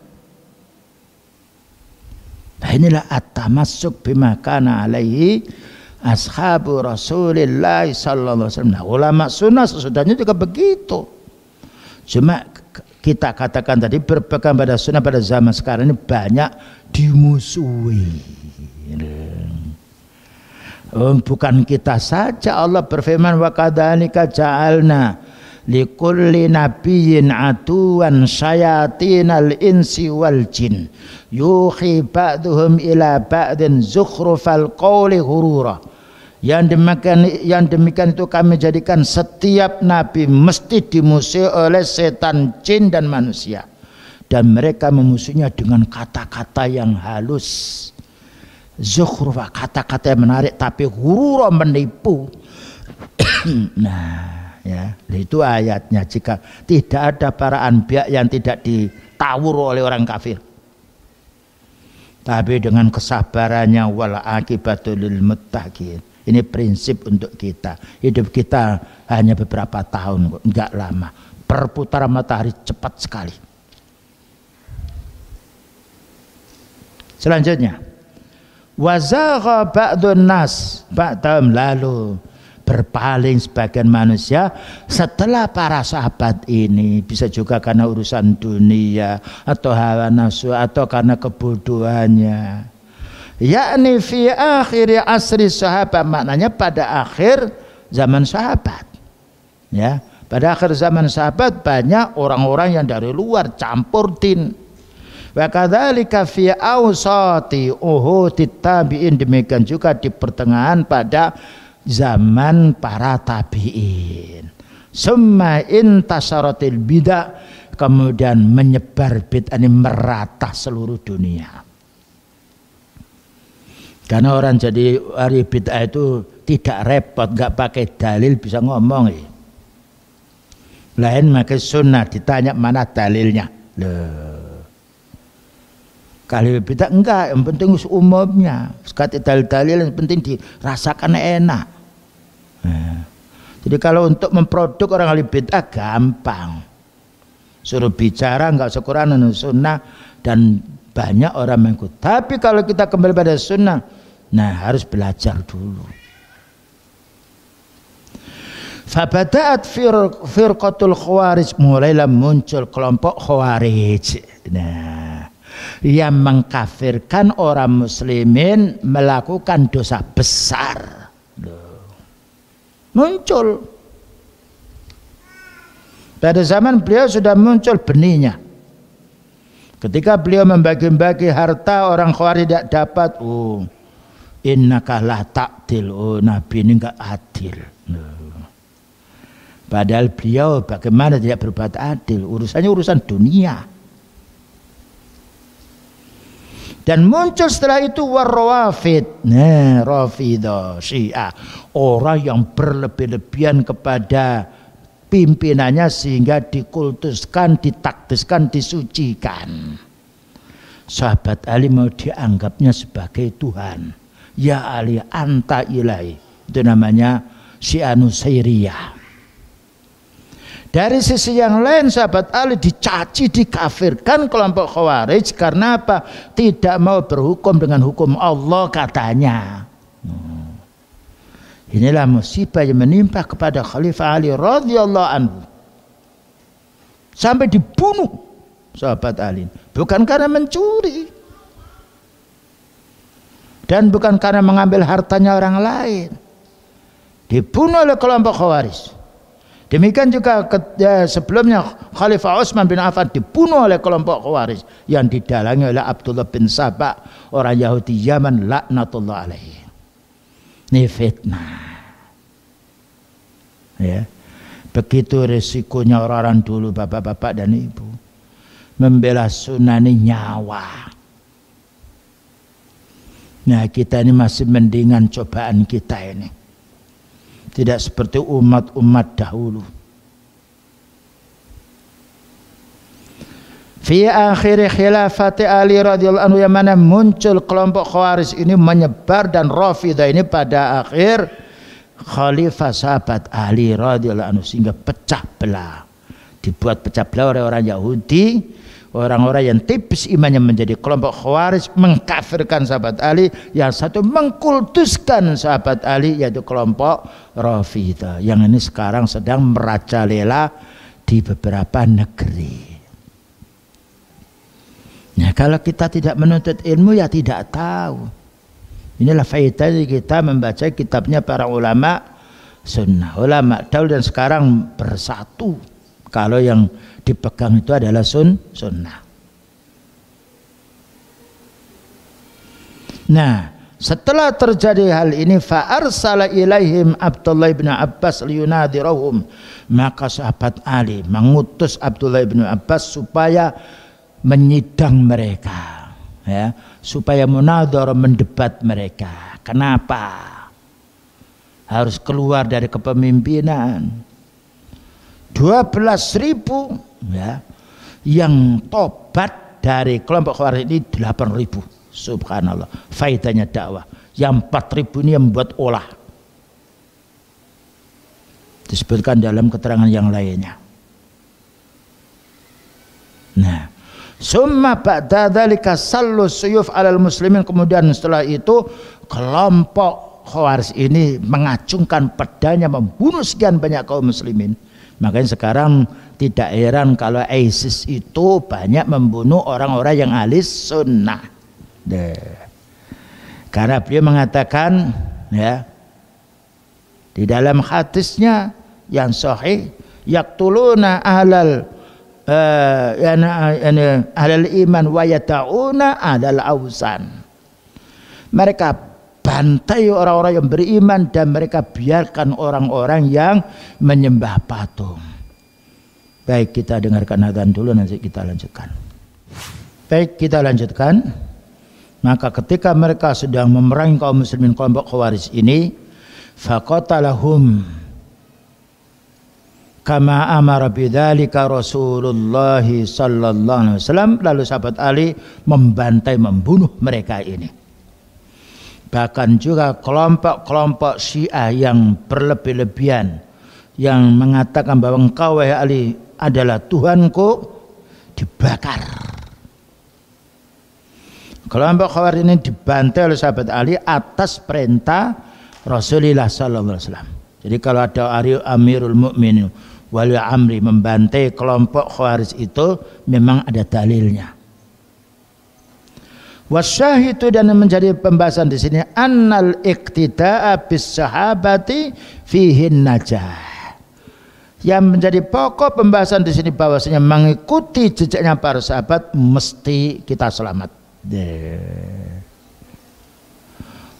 Nah inilah at-tamassuk bima kana alaihi ashabu Rasulillah sallallahu alaihi wasallam. Nah, ulama sunnah sesudahnya juga begitu. Cuma kita katakan tadi berpegang pada sunnah pada zaman sekarang ini banyak dimusuhi. Bukan kita saja, Allah berfirman wa kadzalika ja'alna likulli nabiyyin aduwan syayatinal insi wal jin yuhi ba'duhum ila ba'din zukhrufal qawli ghurura. Yang demikian itu kami jadikan setiap nabi mesti dimusuhi oleh setan, jin dan manusia, dan mereka memusuhinya dengan kata-kata yang halus, zukhrufa, kata-kata yang menarik, tapi ghurura, menipu. Nah ya, itu ayatnya. Jika tidak ada para anbiya yang tidak ditawur oleh orang kafir, tapi dengan kesabarannya, wal akibatul lil muttaqin. Ini prinsip untuk kita. Hidup kita hanya beberapa tahun kok, enggak lama. Perputaran matahari cepat sekali. Selanjutnya, wazagha ba'dun nas, ba'dam, lalu berpaling sebagian manusia setelah para sahabat ini, bisa juga karena urusan dunia atau hawa nafsu atau karena kebodohannya. Yakni fi akhir asri sahabat, maknanya pada akhir zaman sahabat. Ya, pada akhir zaman sahabat banyak orang-orang yang dari luar campur din. Wa kadzalika fi awsati uhudit tabi'in, demikian juga di pertengahan pada zaman para tabi'in. Summa intasaratil bid'ah, kemudian menyebar bid'ah ini merata seluruh dunia. Karena orang jadi ahli bid'ah itu tidak repot, nggak pakai dalil, bisa ngomong. Lain pakai sunnah, ditanya mana dalilnya. Loh. Kalau bid'ah enggak, yang penting umumnya. Sekali dalil-dalil yang penting dirasakan enak. Nah, jadi kalau untuk memproduk orang ahli bid'ah gampang. Suruh bicara enggak sekuran sunnah dan banyak orang mengikut. Tapi kalau kita kembali pada sunnah, nah harus belajar dulu. Fabada'at firqatul khawarij, mulailah muncul kelompok khawarij. Nah, yang mengkafirkan orang muslimin melakukan dosa besar. Muncul. Pada zaman beliau sudah muncul benihnya. Ketika beliau membagi-bagi harta, orang Khawarij tidak dapat. Oh, innaka la ta'dil. Oh, Nabi ini enggak adil. Padahal beliau bagaimana tidak berbuat adil? Urusannya urusan dunia. Dan muncul setelah itu warrawafid. Nah, Rafidah, Syiah, orang yang berlebih-lebihan kepada pimpinannya sehingga dikultuskan, ditakdiskan, disucikan. Sahabat Ali mau dianggapnya sebagai Tuhan. Ya Ali anta ilahi. Itu namanya Syiah Nusairiyah. Dari sisi yang lain sahabat Ali dicaci, dikafirkan kelompok Khawarij karena apa? Tidak mau berhukum dengan hukum Allah katanya. Inilah musibah yang menimpa kepada Khalifah Ali radhiyallahu anhu. Sampai dibunuh sahabat Ali. Bukan karena mencuri. Dan bukan karena mengambil hartanya orang lain. Dibunuh oleh kelompok Khawarij. Demikian juga sebelumnya Khalifah Utsman bin Affan dibunuh oleh kelompok Khawarij yang didalangi oleh Abdullah bin Sabah, orang Yahudi Yaman, laknatullah alaihi. Ini fitnah. Ya. Begitu resikonya orang-orang dulu, bapak-bapak dan ibu. Membela sunnah ini nyawa. Nah, kita ini masih mendingan cobaan kita ini. Tidak seperti umat-umat dahulu. Fi akhir khilafati Ali radhiyallahu anhu, yang mana muncul kelompok Khawarij ini menyebar, dan Rafidah ini pada akhir khalifah sahabat Ali radhiyallahu anhu, sehingga pecah belah. Dibuat pecah belah oleh orang Yahudi, orang-orang yang tipis imannya menjadi kelompok Khawarij, mengkafirkan sahabat Ali. Yang satu mengkultuskan sahabat Ali, yaitu kelompok Rafidah, yang ini sekarang sedang merajalela di beberapa negeri. Nah, kalau kita tidak menuntut ilmu, ya tidak tahu. Inilah faedah kita membaca kitabnya para ulama sunnah. Ulama dahulu dan sekarang bersatu. Kalau yang dipegang itu adalah sunnah. Nah, setelah terjadi hal ini, fa arsala ilaihim Abdullah bin Abbas liyunadirahum, maka sahabat Ali mengutus Abdullah bin Abbas supaya menyidang mereka, ya, supaya munadhar, mendebat mereka. Kenapa harus keluar dari kepemimpinan? 12.000, ya, yang tobat dari kelompok Khawarij ini 8.000. Subhanallah, faedahnya dakwah. Yang 4.000 ini yang membuat olah. Disebutkan dalam keterangan yang lainnya. Nah, summa ba'da dzalika sallu suyuf 'alal muslimin, kemudian setelah itu kelompok Khawarij ini mengacungkan pedangnya membunuh sekian banyak kaum muslimin. Makanya sekarang tidak heran kalau ISIS itu banyak membunuh orang-orang yang ahli sunnah. Karena beliau mengatakan, ya, di dalam hadisnya yang sahih, yaqtuluna ahlal ahlal iman wa yata'una ahlal awsan. Mereka bantai orang-orang yang beriman dan mereka biarkan orang-orang yang menyembah patung. Baik, kita dengarkan adzan dulu, nanti kita lanjutkan. Baik, kita lanjutkan. Maka ketika mereka sedang memerangi kaum muslimin kelompok Khawarij ini, faqatalahum kama amara bidzalika Rasulullah sallallahu alaihi wasallam. Lalu sahabat Ali membantai, membunuh mereka ini. Bahkan juga kelompok-kelompok Syiah yang berlebih-lebihan, yang mengatakan bahwa engkau wahai Ali adalah Tuhanku, dibakar. Kelompok Khawarij ini dibantai oleh sahabat Ali atas perintah Rasulullah sallallahu alaihi wasallam. Jadi kalau ada Amirul Mukminin Wali Amri membantai kelompok Khawarij itu memang ada dalilnya. Wasyahidu, dan menjadi pembahasan di sini, annal iqtida'a bis sahabati fihin najah. Yang menjadi pokok pembahasan di sini bahwasanya mengikuti jejaknya para sahabat mesti kita selamat.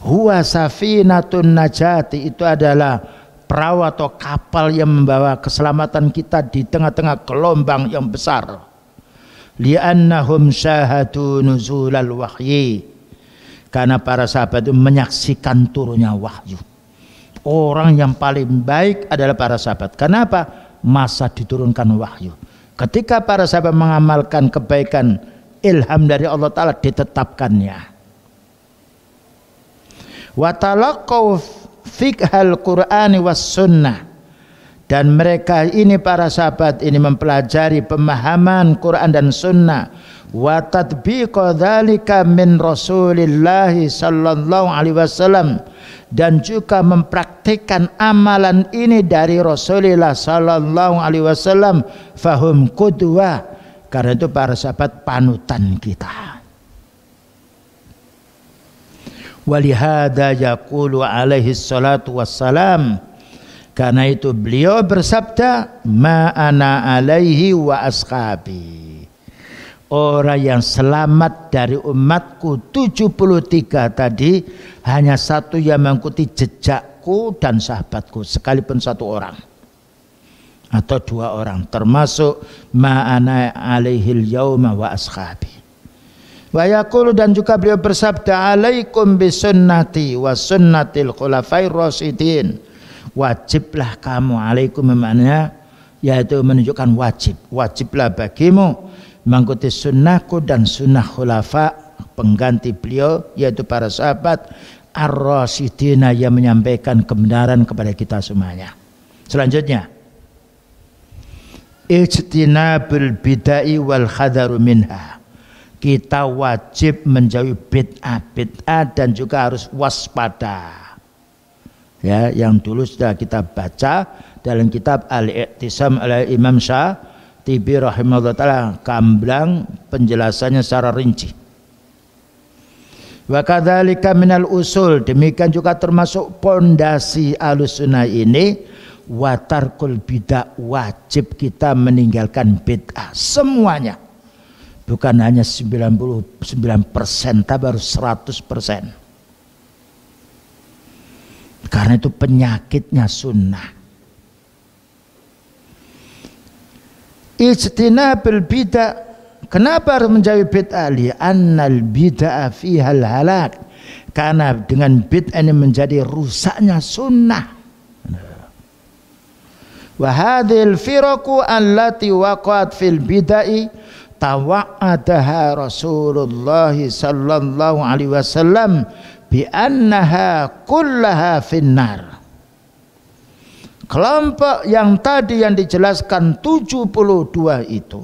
Huwa safinatun najati, itu adalah perahu atau kapal yang membawa keselamatan kita di tengah-tengah gelombang yang besar. Li'annahum syahadu nuzulal wahyi, karena para sahabat itu menyaksikan turunnya wahyu. Orang yang paling baik adalah para sahabat. Kenapa? Masa diturunkan wahyu. Ketika para sahabat mengamalkan kebaikan, ilham dari Allah Ta'ala ditetapkannya. Wa talaqaw fiqhal Qur'ani was sunnah, dan mereka ini para sahabat ini mempelajari pemahaman Quran dan sunnah. Wa tatbiqa dzalika min Rasulillah sallallahu alaihi wasallam, dan juga mempraktikkan amalan ini dari Rasulullah sallallahu alaihi wasallam. Fahum qudwah, karena itu para sahabat panutan kita. Walihada yaqulu alaihi salatu wassalam, karena itu beliau bersabda, ma ana alaihi wa ashabi. Orang yang selamat dari umatku 73 tadi, hanya satu yang mengikuti jejakku dan sahabatku, sekalipun satu orang atau dua orang, termasuk ma ana alaihil yauma wa ashabi. Wa yaqulu, dan juga beliau bersabda, alaikum bisunnati wa sunnatil khulafair rasyidin. Wajiblah kamu, alaikum maknanya yaitu menunjukkan wajiblah bagimu mengikuti sunnahku dan sunnah khulafa pengganti beliau, yaitu para sahabat ar-rasyidina yang menyampaikan kebenaran kepada kita semuanya. Selanjutnya, ijtinabul bid'ah wal khadaru minha. Kita wajib menjauhi bid'ah dan juga harus waspada. Ya, yang dulu sudah kita baca dalam kitab Al-I'tisam oleh Imam Syatibi rahimahullah taala, gamblang penjelasannya secara rinci. Wa kadzalika minal usul, demikian juga termasuk pondasi Ahlussunnah ini, watarkul bid'ah, wajib kita meninggalkan bid'ah semuanya. Bukan hanya 99%, tapi harus 100%. Karena itu penyakitnya sunnah. Ijtinabul bid'ah, kenapa harus menjauhi bid'ah? Li'annal bid'ah fihal halak, karena dengan bid'ah ini menjadi rusaknya sunnah. Wa hadhil firaqu allati waqa'at fil bid'ah tawa'adaha Rasulullah sallallahu alaihi wasallam bi annaha kullaha finnar. Kelompok yang tadi yang dijelaskan 72 itu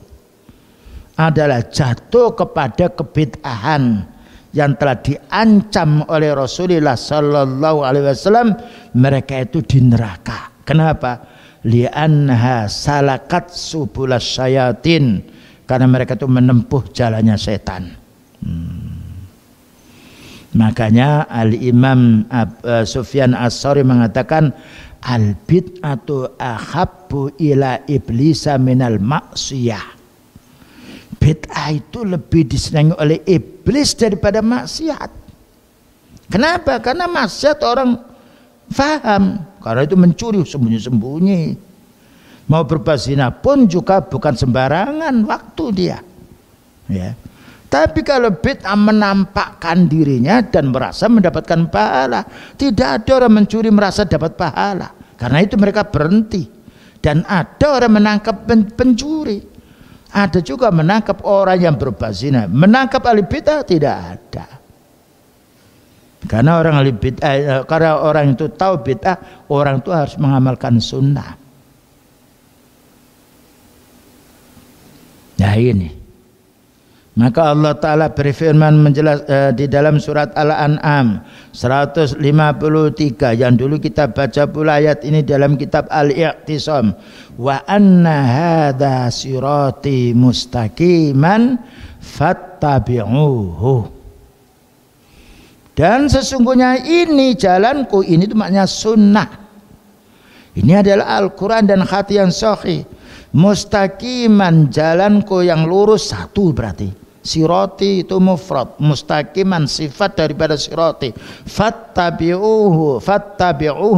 adalah jatuh kepada kebid'ahan yang telah diancam oleh Rasulullah sallallahu alaihi wasallam, mereka itu di neraka. Kenapa? Li'annaha salakat subulas syayatin, karena mereka itu menempuh jalannya setan. Makanya Al-Imam Sufyan As-Tsauri mengatakan al-bid'atu ahabbu ila iblisa minal maksiyah. Bid'ah itu lebih disenangi oleh iblis daripada maksiat. Kenapa? Karena maksiat orang faham, karena itu mencuri sembunyi-sembunyi. Mau berbuat zina pun juga bukan sembarangan waktu dia. Ya. Tapi kalau bid'ah menampakkan dirinya dan merasa mendapatkan pahala, tidak ada orang mencuri merasa dapat pahala. Karena itu mereka berhenti. Dan ada orang menangkap pencuri. Ada juga menangkap orang yang berbuat zina. Menangkap ahli bid'ah tidak ada. Karena orang ahli bid'ah, karena orang itu tahu bid'ah, orang itu harus mengamalkan sunnah. Nah ini, maka Allah Ta'ala berfirman di dalam surat Al-An'am 153, yang dulu kita baca pula ayat ini dalam kitab Al-I'tisam, wa anna hadha sirati mustaqiman fattabi'uhu, dan sesungguhnya ini jalanku, ini itu maknanya sunnah, ini adalah Al-Quran dan hati yang sahih. Mustaqiman, jalanku yang lurus, satu berarti. Sirati itu mufrad, mustaqiman sifat daripada sirati. Fattabi'uhu,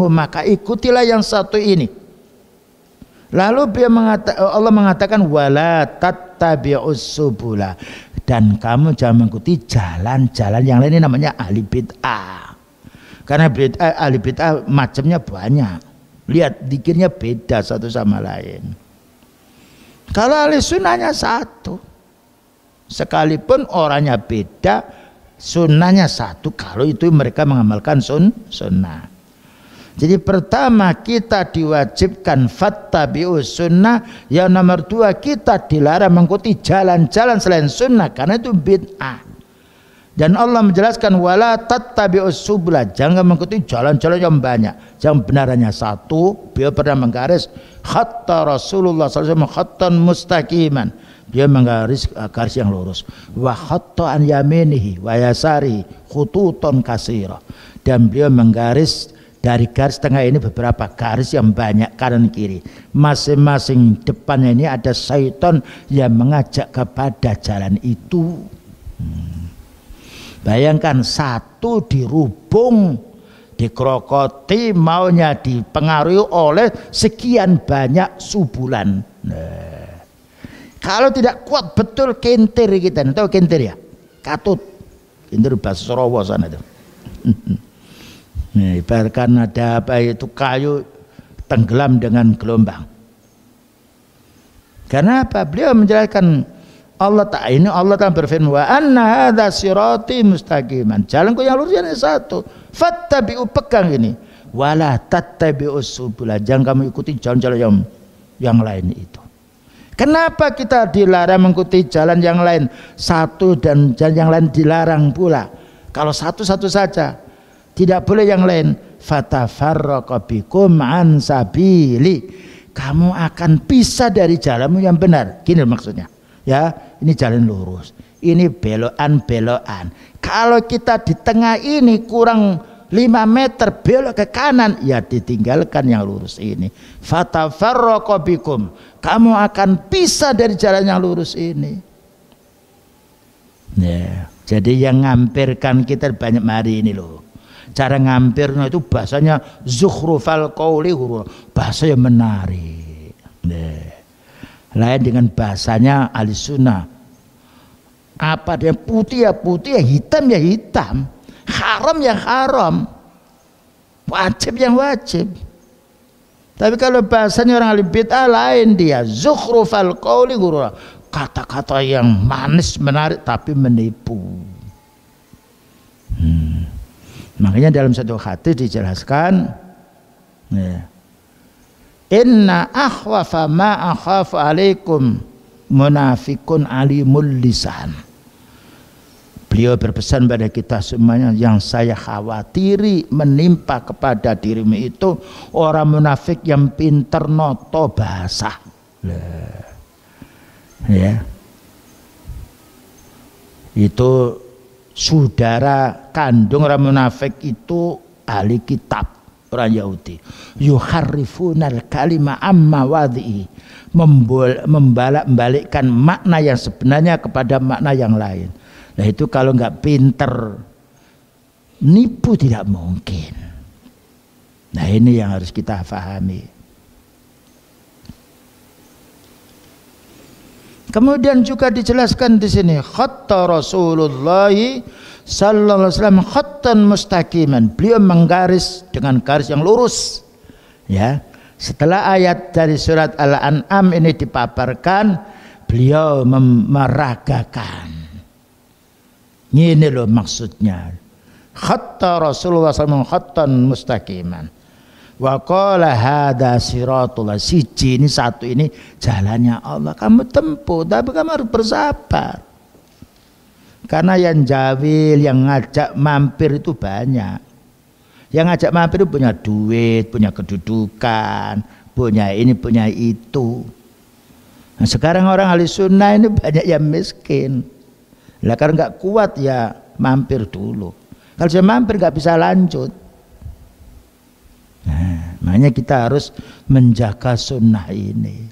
maka ikutilah yang satu ini. Lalu Allah mengatakan wala tattabi'us subula, dan kamu jangan mengikuti jalan-jalan yang lain. Ini namanya ahli bid'ah. Karena ahli bid'ah macamnya banyak. Lihat dikirnya beda satu sama lain. Kalau ahli sunnahnya satu, sekalipun orangnya beda, sunnahnya satu. Kalau itu mereka mengamalkan sunnah. Jadi pertama kita diwajibkan fattabi'us sunnah. Yang nomor dua, kita dilarang mengikuti jalan-jalan selain sunnah, karena itu bid'ah. Dan Allah menjelaskan wala tattabi'us subula, jangan mengikuti jalan-jalan yang banyak. Yang benarannya satu. Beliau pernah menggaris khatta Rasulullah SAW khattan mustaqiman, dia menggaris garis yang lurus. Wa khatta an yaminihi wa yasarihi khututon kasira, dan beliau menggaris dari garis tengah ini beberapa garis yang banyak kanan kiri. Masing-masing depannya ini ada syaitan yang mengajak kepada jalan itu. Bayangkan satu dirubung, dikrokoti, maunya dipengaruhi oleh sekian banyak subulan. Nah, kalau tidak kuat betul kentir kita, tahu kentir ya? katut. Ini bahasa Surawa sana itu. Nah, ibaratkan ada apa itu kayu tenggelam dengan gelombang. Karena apa? Beliau menjelaskan Allah Ta'ala berfirman wa anna hadza sirati mustaqiman. Jalanku yang lurus ini satu. Fattabi'u, pegang ini. Wala tattabi'us subula. Jangan kamu ikuti jalan-jalan yang lain itu. Kenapa kita dilarang mengikuti jalan yang lain satu dan jalan yang lain dilarang pula? Kalau satu-satu saja, tidak boleh yang lain. Fatafarraqa bikum an sabili. Kamu akan pisah dari jalanmu yang benar. Gini maksudnya. Ya, ini jalan lurus. Ini belokan-belokan. Kalau kita di tengah ini kurang 5 meter belok ke kanan, ya ditinggalkan yang lurus ini. Fatafarraqa bikum. Kamu akan pisah dari jalan yang lurus ini. Ya, jadi yang ngampirkan kita banyak mari ini loh. Cara ngampirnya itu bahasanya zukhrufal qauli, bahasa yang menarik. Nah, lain dengan bahasanya ahli sunnah. Apa dia putih ya putih, ya hitam ya hitam, haram ya haram, wajib yang wajib. Tapi kalau bahasanya orang ahli bid'ah lain, dia zukhrufal qauli, kata-kata yang manis menarik tapi menipu. Makanya dalam satu hadis dijelaskan, ya, inna akhwafa ma akhafu alaikum munafikun alimul lisan. Beliau berpesan pada kita semuanya, yang saya khawatiri menimpa kepada dirimu itu orang munafik yang pinter noto bahasa. Ya, itu saudara kandung orang munafik itu ahli kitab, orang Yahudi. Yuharrifunal kalima amma wadhi, membalikkan makna yang sebenarnya kepada makna yang lain. Nah itu kalau nggak pinter nipu tidak mungkin. Nah ini yang harus kita pahami. Kemudian juga dijelaskan di sini khatta Rasulullah sallallahu alaihi wasallam khattan mustaqiman. Beliau menggaris dengan garis yang lurus. Ya. Setelah ayat dari surat Al-An'am ini dipaparkan, beliau meragakan. Ini loh maksudnya. Khatta Rasulullah sallallahu alaihi wasallam khattan mustaqiman. Wa qala hadza siratullah, siji ini satu ini jalannya Allah, kamu tempuh, tapi kamu harus bersabar. Karena yang jawil, yang ngajak mampir itu banyak. Yang ngajak mampir itu punya duit, punya kedudukan, punya ini, punya itu. Nah, sekarang orang ahli sunnah ini banyak yang miskin. Lah karena nggak kuat ya mampir dulu. Kalau saya mampir nggak bisa lanjut. Nah, makanya kita harus menjaga sunnah ini.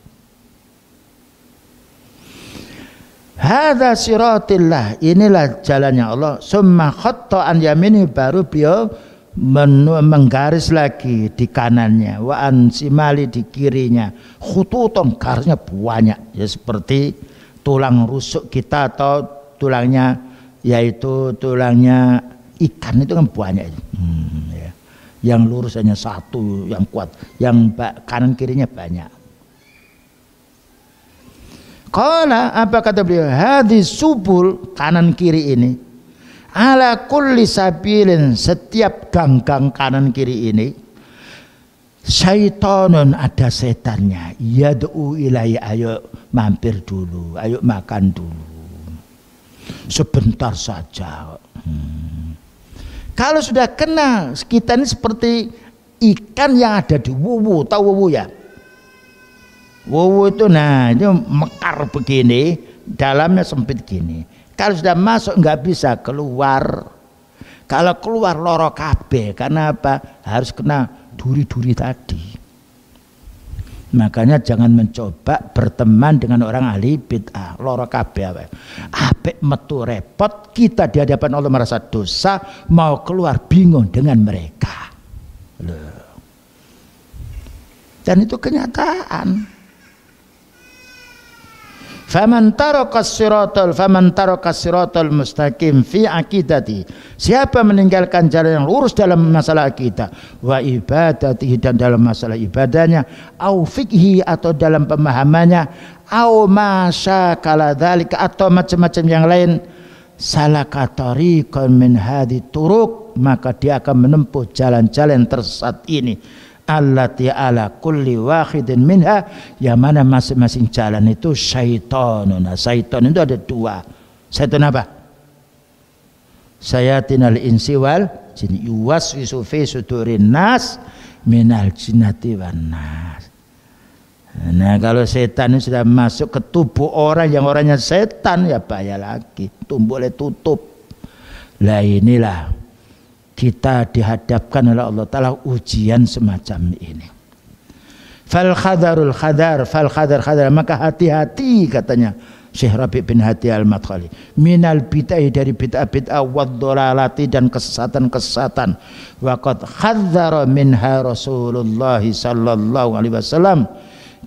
Hadza siratillah, inilah jalannya Allah. Summa khatta an yamini, baru beliau menggaris lagi di kanannya, wa an simali di kirinya. Khututon, garisnya banyak, ya seperti tulang rusuk kita atau tulangnya, yaitu tulangnya ikan itu kan banyak itu. Ya. Yang lurus hanya satu yang kuat, yang kanan kirinya banyak. Qala, apa kata beliau? Hadis subul, kanan kiri ini, ala kulli sabilin, setiap gang-gang kanan kiri ini, syaitanun, ada setannya, yad'u ilai, ayo mampir dulu, ayo makan dulu, sebentar saja. Kalau sudah kena, kita ini seperti ikan yang ada di wuwu, tahu wuwu ya? Wuwu itu nah itu mekar begini, dalamnya sempit gini. Kalau sudah masuk nggak bisa keluar. Kalau keluar loro kabeh, karena apa? Harus kena duri-duri tadi. Makanya jangan mencoba berteman dengan orang ahli bid'ah, loro kabeh. Apik metu repot, kita di hadapan Allah merasa dosa, mau keluar bingung dengan mereka. Loh. Dan itu kenyataan. Faman taraka siratal mustaqim fi aqidati. Siapa meninggalkan jalan yang lurus dalam masalah akidah, wa ibadatihi dan dalam masalah ibadahnya, au fikhi atau dalam pemahamannya, au masyakala dzalika atau macam-macam yang lain, salaka tariqan min hadhi turuq, maka dia akan menempuh jalan-jalan tersesat ini, allati ala kulli wahidin minha, yang mana masing-masing jalan itu syaitanun. Syaitan itu ada dua. Syaitan apa? Sayatinal insi wal jin yuwaswisu fi sudurin nas minal jinnati wan nas. Nah, kalau setan itu sudah masuk ke tubuh orang yang orangnya setan, ya bahaya lagi, boleh tutup. Lah inilah kita dihadapkan oleh Allah Ta'ala ujian semacam ini. Fal khadarul khadar, maka hati-hati katanya Syekh Rabi' bin Hadi al-Madkhali, minal bid'ah, dari bid'ah-bid'ah, wad dhalalati dan kesesatan-kesesatan. Wa qad khadzara minha Rasulullah sallallahu alaihi wasallam,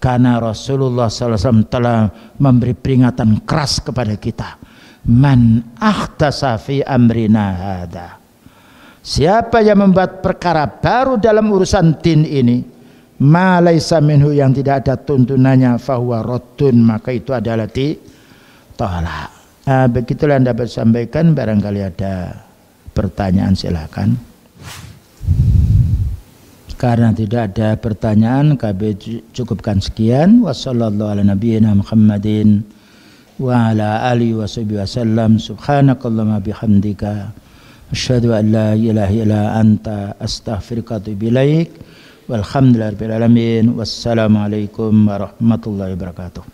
karena Rasulullah sallallahu alaihi wasallam telah memberi peringatan keras kepada kita. Man akhtasa fi amrina hadza, siapa yang membuat perkara baru dalam urusan din ini, ma laisa minhu, yang tidak ada tuntunannya, fahuwa raddun, maka itu adalah ditolak. Begitulah yang dapat sampaikan. Barangkali ada pertanyaan silakan. Karena tidak ada pertanyaan, kami cukupkan sekian. Wassallallahu ala nabiyyina Muhammadin wa ala alihi washabihi wasallam. Subhanakallahumma bihamdika asyhadu an la ilaha illa anta astaghfiruka wa atubu ilaik. Walhamdulillahirabbil alamin. Wassalamualaikum warahmatullahi wabarakatuh.